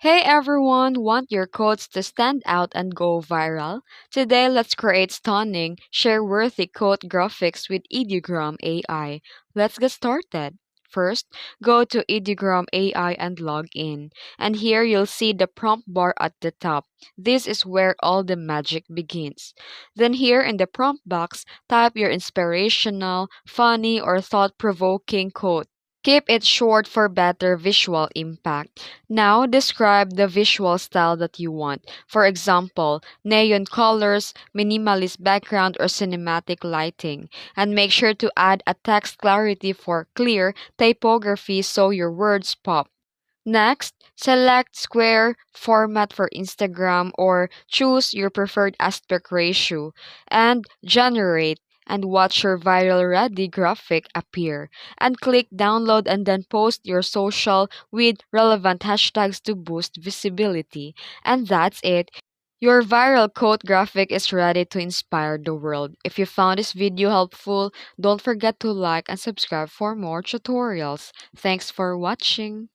Hey everyone, want your quotes to stand out and go viral? Today, let's create stunning, share-worthy quote graphics with Ideogram AI. Let's get started. First, go to Ideogram AI and log in. And here you'll see the prompt bar at the top. This is where all the magic begins. Then here in the prompt box, type your inspirational, funny, or thought-provoking quote. Keep it short for better visual impact. Now, describe the visual style that you want. For example, neon colors, minimalist background, or cinematic lighting. And make sure to add a text clarity for clear typography so your words pop. Next, select square format for Instagram or choose your preferred aspect ratio and generate and watch your viral ready graphic appear and click download and then post your social with relevant hashtags to boost visibility. And that's it. Your viral quote graphic is ready to inspire the world. If you found this video helpful, don't forget to like and subscribe for more tutorials. Thanks for watching.